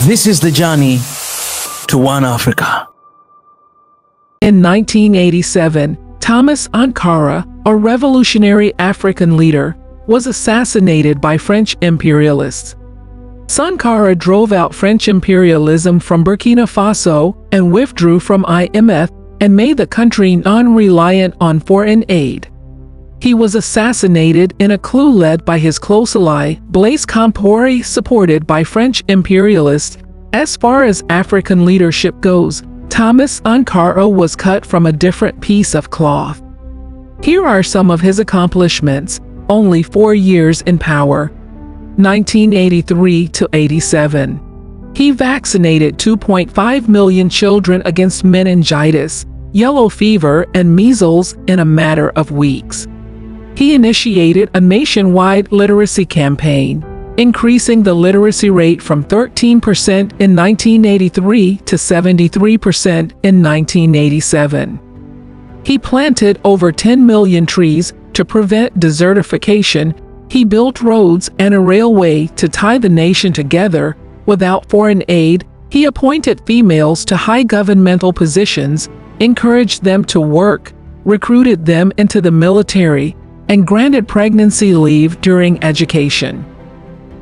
This is the journey to One Africa. In 1987, Thomas Sankara, a revolutionary African leader, was assassinated by French imperialists. Sankara drove out French imperialism from Burkina Faso and withdrew from IMF and made the country non-reliant on foreign aid. He was assassinated in a coup led by his close ally, Blaise Compaoré, supported by French imperialists. As far as African leadership goes, Thomas Sankara was cut from a different piece of cloth. Here are some of his accomplishments. Only 4 years in power. 1983 to 87. He vaccinated 2.5 million children against meningitis, yellow fever, and measles in a matter of weeks. He initiated a nationwide literacy campaign, increasing the literacy rate from 13% in 1983 to 73% in 1987. He planted over 10 million trees to prevent desertification. He built roads and a railway to tie the nation together. Without foreign aid, he appointed females to high governmental positions, encouraged them to work, recruited them into the military, and granted pregnancy leave during education.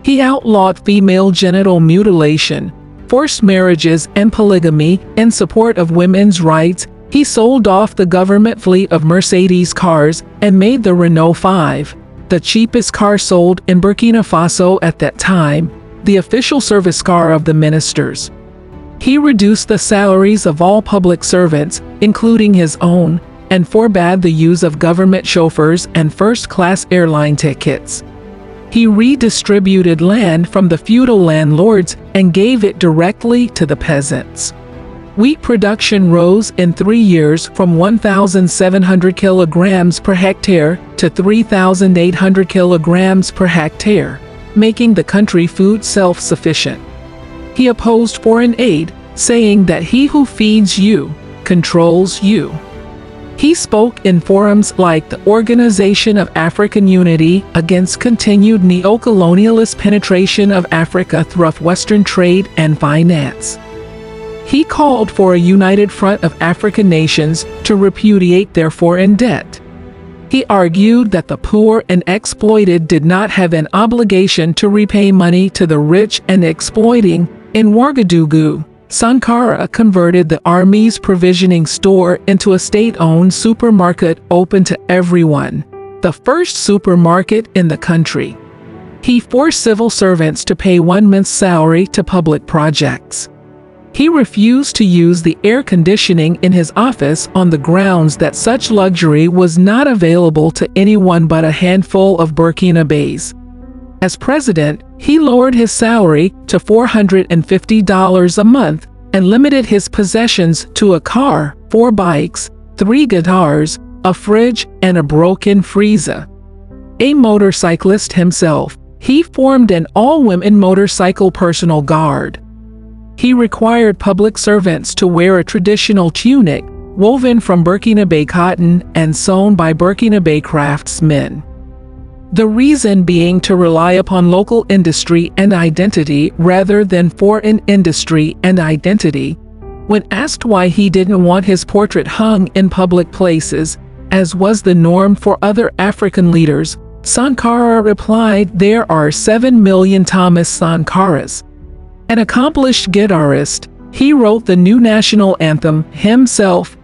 He outlawed female genital mutilation, forced marriages, and polygamy in support of women's rights. He sold off the government fleet of Mercedes cars and made the Renault 5, the cheapest car sold in Burkina Faso at that time, the official service car of the ministers. He reduced the salaries of all public servants, including his own, and forbade the use of government chauffeurs and first-class airline tickets. He redistributed land from the feudal landlords and gave it directly to the peasants. Wheat production rose in 3 years from 1,700 kilograms per hectare to 3,800 kilograms per hectare, making the country food self-sufficient. He opposed foreign aid, saying that he who feeds you controls you. He spoke in forums like the Organization of African Unity against continued neo-colonialist penetration of Africa through Western trade and finance. He called for a united front of African nations to repudiate their foreign debt. He argued that the poor and exploited did not have an obligation to repay money to the rich and exploiting. In Ouagadougou, Sankara converted the army's provisioning store into a state-owned supermarket open to everyone, the first supermarket in the country. He forced civil servants to pay 1 month's salary to public projects. He refused to use the air conditioning in his office on the grounds that such luxury was not available to anyone but a handful of Burkinabés. As president, he lowered his salary to $450 a month and limited his possessions to a car, 4 bikes, 3 guitars, a fridge, and a broken freezer. A motorcyclist himself, he formed an all-women motorcycle personal guard. He required public servants to wear a traditional tunic, woven from Burkinabe cotton and sewn by Burkinabe craftsmen. The reason being to rely upon local industry and identity rather than foreign industry and identity. When asked why he didn't want his portrait hung in public places, as was the norm for other African leaders, Sankara replied, "There are 7 million Thomas Sankaras." An accomplished guitarist, he wrote the new national anthem himself,